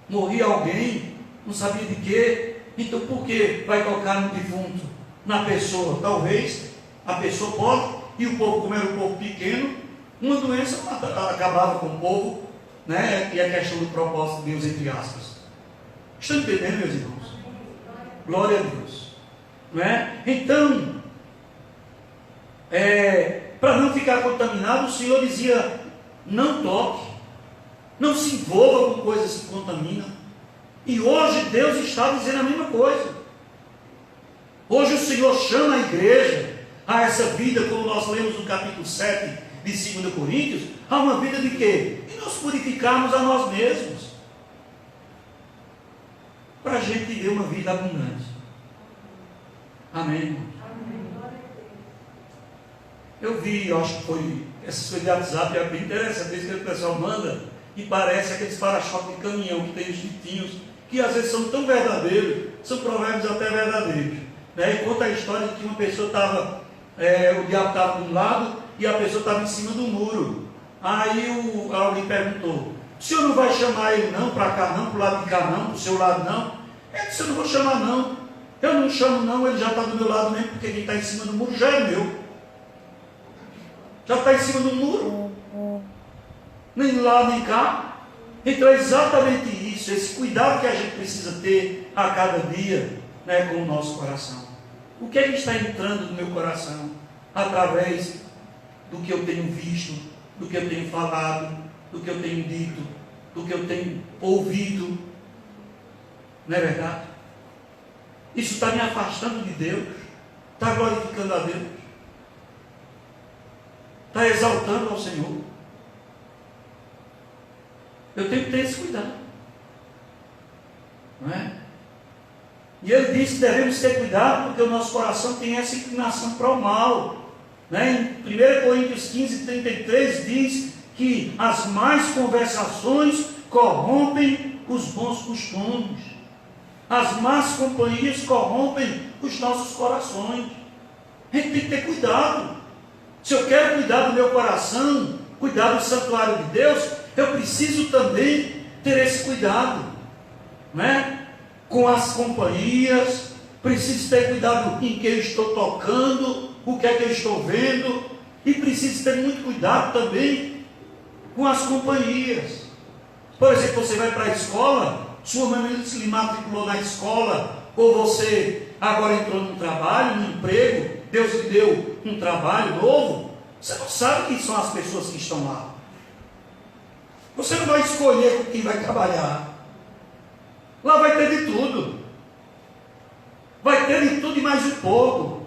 Morria alguém, não sabia de quê. Então por que vai tocar no defunto? Na pessoa? Talvez a pessoa pode, e o povo, como era um povo pequeno, uma doença acabava com o povo, né? E a questão do propósito de Deus, entre aspas. Estão entendendo, meus irmãos? Glória a Deus. Não é? Então, para não ficar contaminado, o Senhor dizia: não toque, não se envolva com coisas que contaminam. E hoje Deus está dizendo a mesma coisa. Hoje o Senhor chama a igreja a essa vida, como nós lemos no capítulo 7 de 2 Coríntios, a uma vida de quê? De nos purificarmos a nós mesmos, para a gente viver uma vida abundante. Amém, irmão? Eu vi, eu acho que foi essas coisas de WhatsApp, é bem interessante, isso que o pessoal manda, e parece aqueles para-choques de caminhão que tem os ditinhos, que às vezes são tão verdadeiros, são provérbios até verdadeiros, né? E conta a história de que uma pessoa estava, o diabo estava de um lado e a pessoa estava em cima do muro. Aí alguém perguntou: o senhor não vai chamar ele não, para cá não, para o lado de cá não, para o seu lado não? Ele disse: eu não vou chamar não, eu não chamo não, ele já está do meu lado mesmo, porque quem está em cima do muro já é meu. Já está em cima do muro, nem lá nem cá. Então é exatamente isso, esse cuidado que a gente precisa ter a cada dia, né, com o nosso coração. O que é que está entrando no meu coração através do que eu tenho visto, do que eu tenho falado, do que eu tenho dito, do que eu tenho ouvido? Não é verdade? Isso está me afastando de Deus, está glorificando a Deus, está exaltando ao Senhor. Eu tenho que ter esse cuidado, não é? E ele disse que devemos ter cuidado, porque o nosso coração tem essa inclinação para o mal, né? Em 1 Coríntios 15, 33 diz que as más conversações corrompem os bons costumes, as más companhias corrompem os nossos corações. A gente tem que ter cuidado. Se eu quero cuidar do meu coração, cuidar do santuário de Deus, eu preciso também ter esse cuidado, né? Com as companhias, preciso ter cuidado em que eu estou tocando, o que é que eu estou vendo, e preciso ter muito cuidado também com as companhias. Por exemplo, você vai para a escola, sua mãe se lhe matriculou na escola, ou você agora entrou num trabalho, num emprego, Deus lhe deu um trabalho novo, você não sabe quem são as pessoas que estão lá. Você não vai escolher com quem vai trabalhar. Lá vai ter de tudo. Vai ter de tudo e mais um pouco.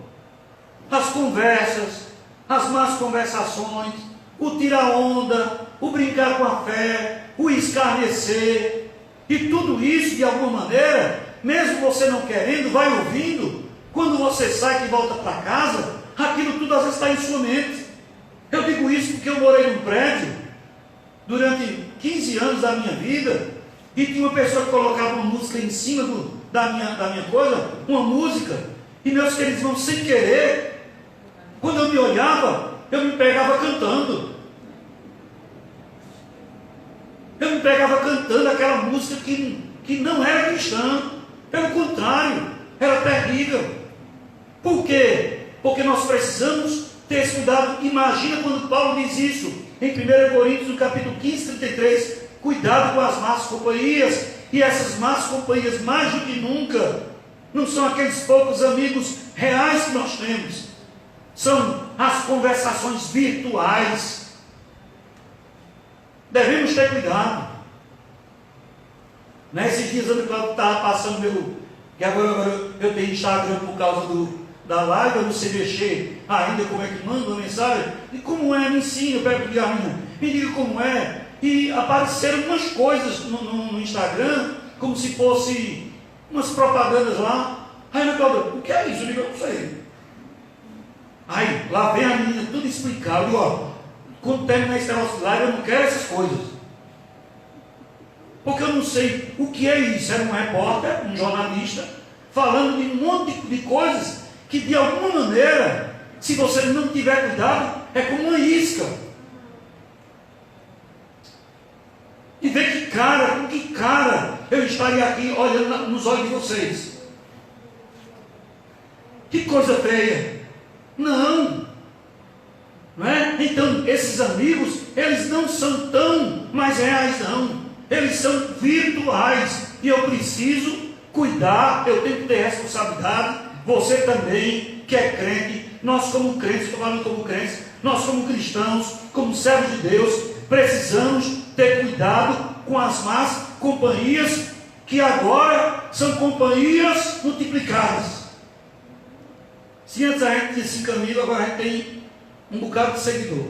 As conversas, as más conversações, o tirar-onda, o brincar com a fé, o escarnecer. E tudo isso, de alguma maneira, mesmo você não querendo, vai ouvindo. Quando você sai e volta para casa, aquilo tudo às vezes está em sua mente. Eu digo isso porque eu morei num prédio durante 15 anos da minha vida, e tinha uma pessoa que colocava uma música em cima da minha coisa, uma música, e meus queridos irmãos, sem querer, quando eu me olhava, eu me pegava cantando. Eu me pegava cantando aquela música que não era cristã, pelo contrário, era terrível. Por quê? Porque nós precisamos ter esse cuidado. Imagina quando Paulo diz isso em 1 Coríntios, no capítulo 15, 33, cuidado com as más companhias, e essas más companhias, mais do que nunca, não são aqueles poucos amigos reais que nós temos, são as conversações virtuais. Devemos ter cuidado. Nesses dias eu estava passando que agora eu tenho Instagram por causa da live, eu não sei mexer ainda como é que manda uma mensagem, e como é, me ensina, eu pego de arminha, me diga como é, e apareceram umas coisas no Instagram, como se fosse umas propagandas lá. Aí meu Cláudio, o que é isso? Eu digo, eu não sei. Aí, lá vem a menina tudo explicar. Eu digo, ó, quando terminar esse negócio de live, eu não quero essas coisas. Porque eu não sei o que é isso. Era um repórter, um jornalista, falando de um monte de coisas que, de alguma maneira, se você não tiver cuidado, é como uma isca. E vê com que cara eu estaria aqui olhando nos olhos de vocês. Que coisa feia. Não é? Então, esses amigos, eles não são tão mais reais, não. Eles são virtuais. E eu preciso cuidar, eu tenho que ter responsabilidade. Você também, que é crente, nós como crentes, estou falando como crentes, nós como cristãos, como servos de Deus, precisamos ter cuidado com as más companhias, que agora são companhias multiplicadas. Se antes a gente tinha 5 amigos, agora a gente tem um bocado de seguidor.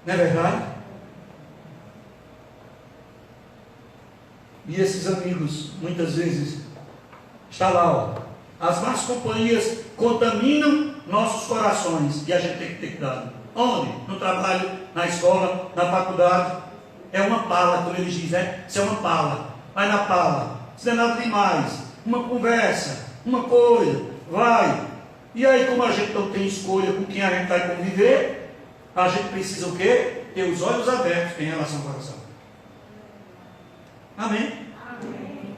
Não é verdade? E esses amigos, muitas vezes, está lá, ó, as más companhias contaminam nossos corações, e a gente tem que ter cuidado. Onde? No trabalho, na escola, na faculdade. É uma pala, como eles dizem, né? Isso é uma pala. Vai na pala. Isso não é nada demais. Uma conversa, uma coisa, vai. E aí, como a gente não tem escolha com quem a gente vai conviver, a gente precisa o quê? Ter os olhos abertos em relação ao coração. Amém? Amém.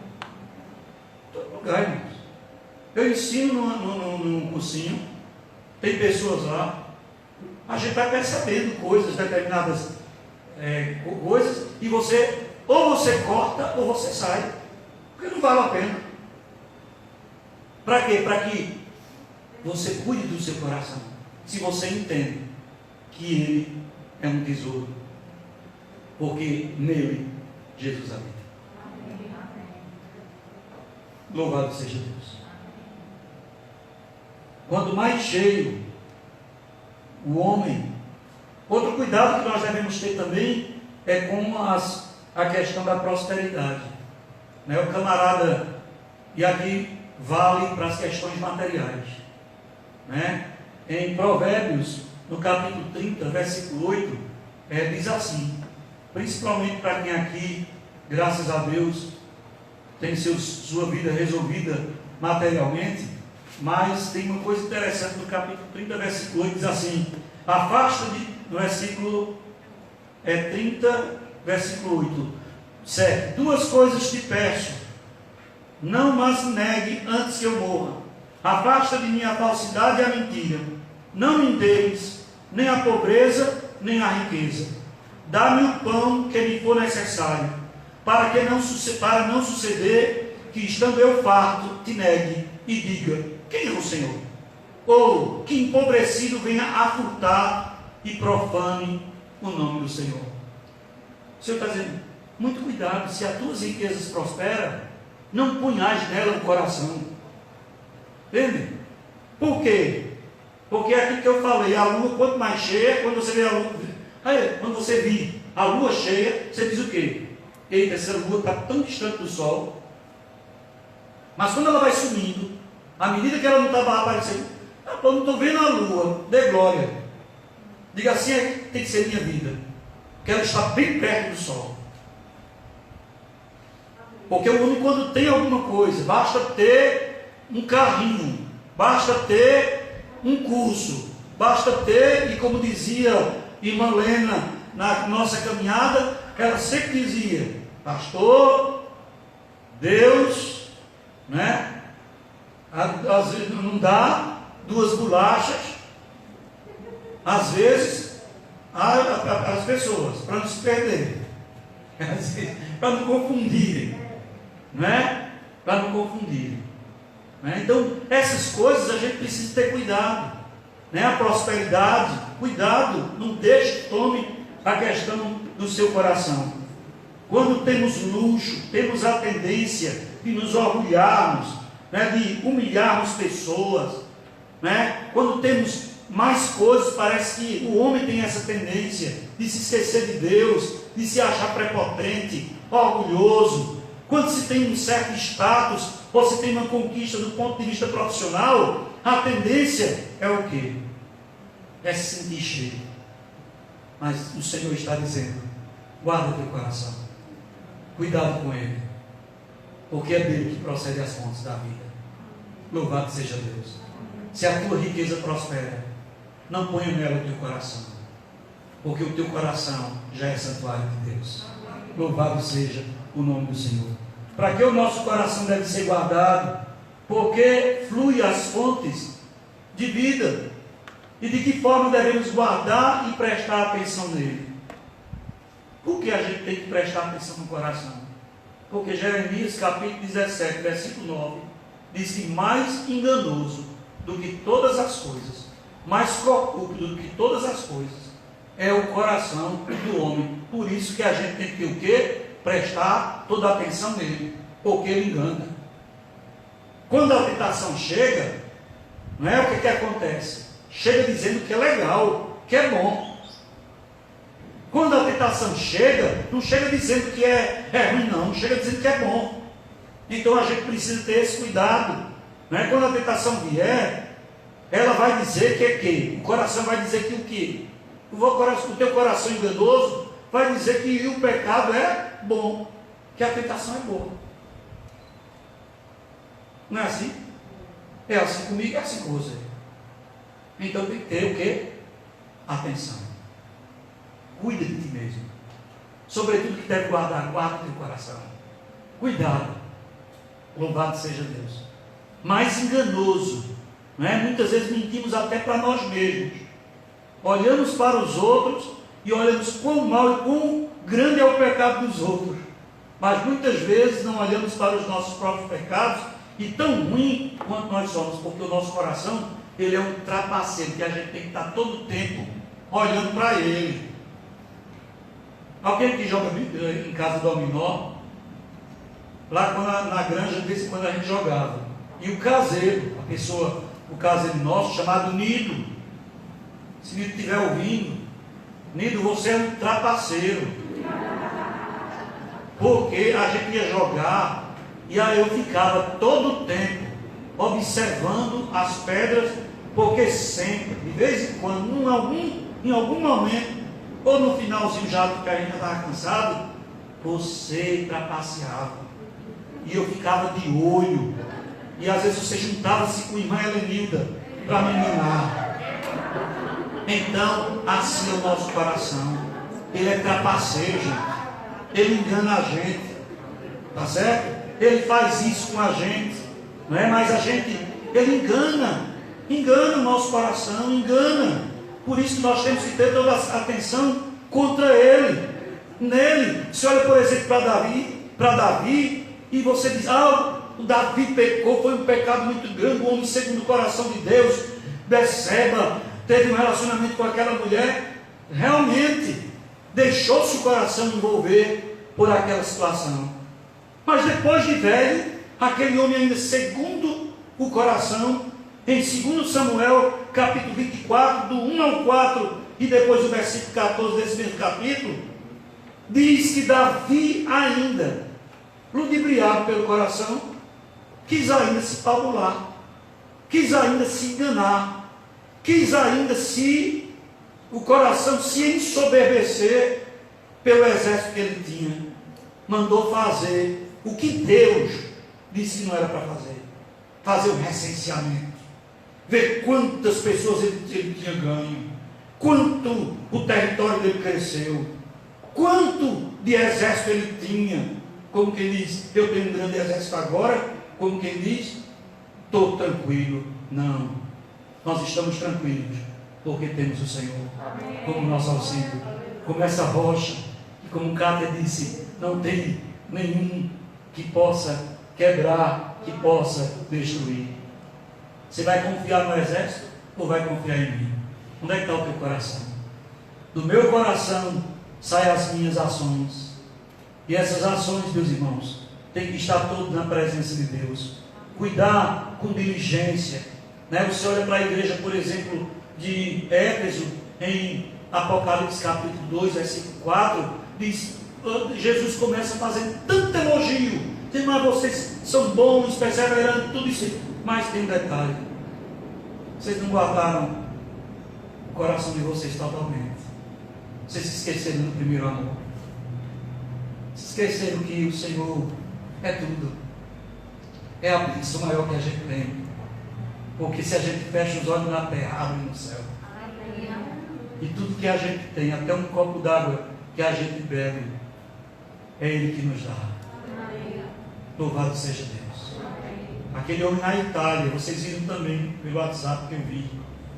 Todo lugar, irmãos. Eu ensino num cursinho, tem pessoas lá, a gente vai percebendo coisas, determinadas coisas, e ou você corta ou você sai, porque não vale a pena. Para quê? Para que você cuide do seu coração, se você entende que ele é um tesouro, porque nele Jesus habita. Louvado seja Deus. Quanto mais cheio o homem, outro cuidado que nós devemos ter também é com a questão da prosperidade. Né? O camarada, e aqui vale para as questões materiais. Né? Em Provérbios, no capítulo 30, versículo 8, diz assim, principalmente para quem aqui, graças a Deus, tem sua vida resolvida materialmente, mas tem uma coisa interessante no capítulo 30, versículo 8, diz assim, no versículo 30, versículo 8, 7, 2 coisas te peço, não mas negue antes que eu morra, afasta de mim a falsidade e a mentira, não me deis nem a pobreza, nem a riqueza, dá-me o pão que me for necessário, para não suceder que, estando eu farto, te negue e diga, quem é o Senhor? Ou que empobrecido venha a furtar e profane o nome do Senhor. O Senhor está dizendo, muito cuidado, se as tuas riquezas prosperam, não punhais nela o coração. Entende? Por quê? Porque é aquilo que eu falei, a lua, quanto mais cheia, quando você vê a lua, quando você vir a lua cheia, você diz o quê? Eita, essa lua está tão distante do sol. Mas quando ela vai sumindo, à medida que ela não estava aparecendo, eu não estou vendo a lua, dê glória. Diga assim, tem que ser minha vida. Porque ela está bem perto do sol. Porque o homem, quando tem alguma coisa, basta ter um carrinho, basta ter um curso, basta ter, e como dizia irmã Lena na nossa caminhada, ela sempre dizia, pastor, Deus, né? Às vezes não dá 2 bolachas, às vezes as pessoas, para não se perder, para não confundirem, né? para não confundir. Né? Então, essas coisas a gente precisa ter cuidado. Né? A prosperidade, cuidado, não deixe que tome a questão do seu coração. Quando temos luxo, temos a tendência de nos orgulharmos, né? De humilharmos pessoas. Né? Quando temos mais coisas, parece que o homem tem essa tendência de se esquecer de Deus, de se achar prepotente, orgulhoso. Quando se tem um certo status, ou se tem uma conquista do ponto de vista profissional, a tendência é o quê? É se sentir cheio. Mas o Senhor está dizendo, guarda teu coração, cuidado com ele, porque é dele que procede as fontes da vida. Louvado seja Deus. Se a tua riqueza prospera, não ponha nela o teu coração, porque o teu coração já é santuário de Deus. Louvado seja o nome do Senhor. Para que o nosso coração deve ser guardado? Porque flui as fontes de vida. E de que forma devemos guardar e prestar atenção nele? Por que a gente tem que prestar atenção no coração? Porque Jeremias capítulo 17, versículo 9, diz que mais enganoso do que todas as coisas, mais corrupto do que todas as coisas, é o coração do homem. Por isso que a gente tem que o quê? Prestar toda a atenção nele, porque ele engana. Quando a tentação chega, não é o que acontece? Chega dizendo que é legal, que é bom. Quando a tentação chega, não chega dizendo que é ruim, não chega dizendo que é bom. Então a gente precisa ter esse cuidado. Não é? Quando a tentação vier, ela vai dizer que é quê? O coração vai dizer que o quê? O teu coração enganoso vai dizer que o pecado é bom, que a tentação é boa. Não é assim? É assim comigo, é assim com você. Então tem que ter o quê? Atenção. Cuida de ti mesmo. Sobretudo que deve guardar, guarda o teu coração. Cuidado. Louvado seja Deus. Mais enganoso. Não é? Muitas vezes mentimos até para nós mesmos. Olhamos para os outros e olhamos quão mal e quão grande é o pecado dos outros. Mas muitas vezes não olhamos para os nossos próprios pecados e tão ruim quanto nós somos, porque o nosso coração, ele é um trapaceiro que a gente tem que estar todo o tempo olhando para ele. Alguém que joga em casa dominó, lá na granja, de vez em quando a gente jogava. E o caseiro, o caseiro nosso, chamado Nido, se Nido estiver ouvindo, Nido, você é um trapaceiro. Porque a gente ia jogar, e aí eu ficava todo o tempo observando as pedras, porque sempre, de vez em quando, em algum momento, ou no finalzinho já que a gente já estava cansado, você trapaceava. E eu ficava de olho. E às vezes você juntava-se com a irmã Helenilda para me enganar. Então, assim é o nosso coração. Ele é trapaceiro, gente. Ele engana a gente. Tá certo? Ele faz isso com a gente. Não é? Mas ele engana o nosso coração, engana. Por isso que nós temos que ter toda a atenção contra ele, nele. Você olha, por exemplo, para Davi, e você diz, o Davi pecou, foi um pecado muito grande, o homem segundo o coração de Deus. Betseba teve um relacionamento com aquela mulher, realmente deixou-se o coração envolver por aquela situação. Mas depois de velho, aquele homem ainda segundo o coração, em 2 Samuel, capítulo 24, do 1 ao 4, e depois o versículo 14 desse mesmo capítulo, diz que Davi ainda, ludibriado pelo coração, quis ainda se fabular, quis ainda se enganar, quis ainda o coração se ensoberbecer pelo exército que ele tinha. Mandou fazer o que Deus disse que não era para fazer um recenseamento, ver quantas pessoas ele tinha ganho, quanto o território dele cresceu, quanto de exército ele tinha. Como quem diz, eu tenho um grande exército agora. Como quem diz, estou tranquilo. Não, nós estamos tranquilos, porque temos o Senhor como nosso auxílio, como essa rocha, e como Cátia disse, não tem nenhum que possa quebrar, que possa destruir. Você vai confiar no exército ou vai confiar em mim? Onde é que está o teu coração? Do meu coração saem as minhas ações. E essas ações, meus irmãos, tem que estar todas na presença de Deus. Cuidar com diligência. Né? Você olha para a igreja, por exemplo, de Éfeso, em Apocalipse capítulo 2, versículo 4, diz, Jesus começa fazendo tanto elogio, diz, mas vocês são bons, perseverantes, tudo isso, mas tem um detalhe, vocês não guardaram o coração de vocês totalmente, vocês se esqueceram do primeiro amor, se esqueceram que o Senhor é tudo, é a bênção maior que a gente tem, porque se a gente fecha os olhos na terra, abre no céu. E tudo que a gente tem, até um copo d'água que a gente bebe, é Ele que nos dá. Louvado seja Deus. Aquele homem na Itália, vocês viram também pelo WhatsApp que eu vi.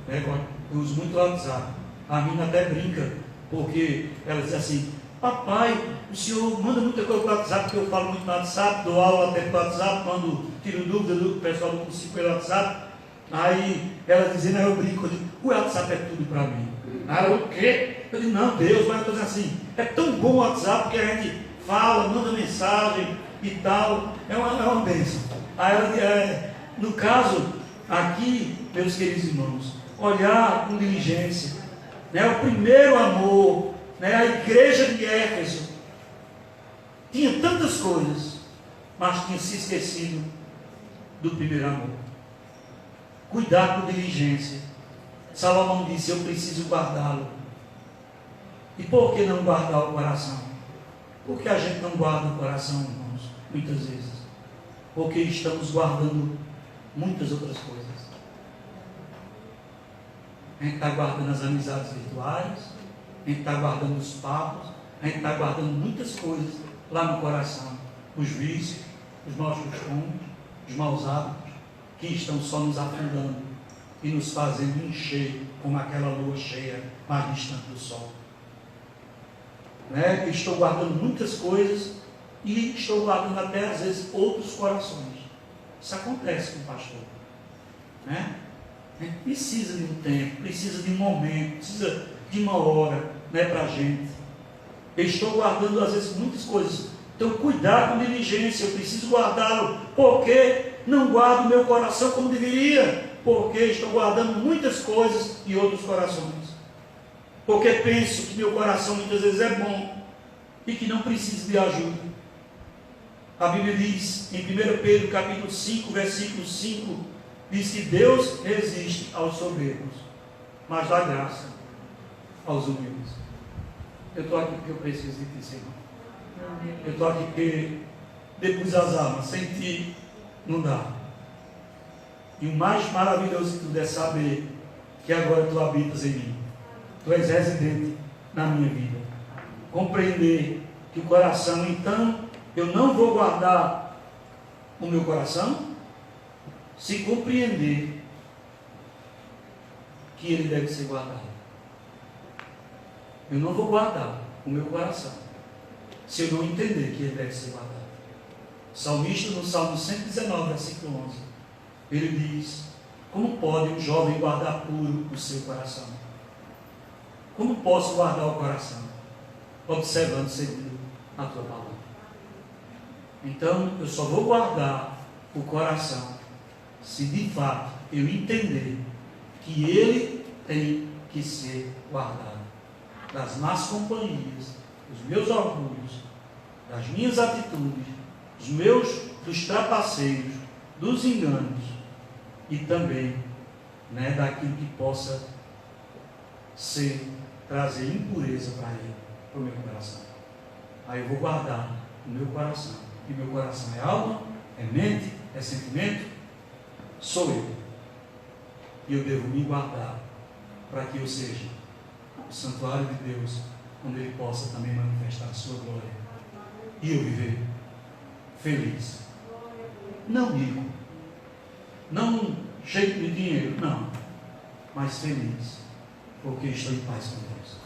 Né? Eu uso muito o WhatsApp. A menina até brinca, porque ela diz assim, papai, o senhor manda muita coisa pelo WhatsApp, porque eu falo muito no WhatsApp, dou aula até pelo WhatsApp, quando tiro dúvida do pessoal do curso pelo WhatsApp. Aí ela dizendo, aí eu brinco, eu digo, o WhatsApp é tudo para mim. Ah, o quê? Eu digo, não, Deus, mas eu estou dizendo assim, é tão bom o WhatsApp que a gente fala, manda mensagem e tal, é uma bênção. Aí, no caso, aqui, meus queridos irmãos, olhar com diligência, né, o primeiro amor, né, a igreja de Éfeso, tinha tantas coisas, mas tinha se esquecido do primeiro amor. Cuidar com diligência. Salomão disse, eu preciso guardá-lo. E por que não guardar o coração? Porque a gente não guarda o coração, irmãos, muitas vezes. Porque estamos guardando muitas outras coisas. A gente está guardando as amizades virtuais, a gente está guardando os papos, a gente está guardando muitas coisas lá no coração. Os vícios, os maus costumes, os maus hábitos, que estão só nos afundando e nos fazendo encher como aquela lua cheia mais distante do sol. Né? Estou guardando muitas coisas e estou guardando até às vezes outros corações. Isso acontece com o pastor. Né? A gente precisa de um tempo, precisa de um momento, precisa de uma hora, né, para a gente. Eu estou guardando às vezes muitas coisas. Então cuidar com diligência, eu preciso guardá-lo, porque não guardo o meu coração como deveria, porque estou guardando muitas coisas e outros corações. Porque penso que meu coração muitas vezes é bom e que não preciso de ajuda. A Bíblia diz em 1 Pedro capítulo 5, versículo 5, diz que Deus resiste aos soberbos, mas dá graça aos humildes. Eu estou aqui porque eu preciso de ti, Senhor. Eu estou aqui porque depus as almas, sem ti não dá. E o mais maravilhoso de tudo é saber que agora tu habitas em mim. Tu és residente na minha vida. Compreender que o coração, então, eu não vou guardar o meu coração, se compreender que ele deve ser guardado. Eu não vou guardar o meu coração, se eu não entender que ele deve ser guardado. O salmista, no Salmo 119, versículo 11, ele diz, como pode um jovem guardar puro o seu coração? Como posso guardar o coração? Observando segundo a tua palavra. Então, eu só vou guardar o coração se de fato eu entender que ele tem que ser guardado das más companhias, dos meus orgulhos, das minhas atitudes, dos trapaceiros, dos enganos e também, né, daquilo que possa trazer impureza para ele, para o meu coração. Aí eu vou guardar o meu coração. E meu coração é alma, é mente, é sentimento, sou eu. E eu devo me guardar para que eu seja o santuário de Deus, onde Ele possa também manifestar a sua glória. E eu viver feliz. Não rico, não cheio de dinheiro, não, mas feliz, porque estou em paz com Deus.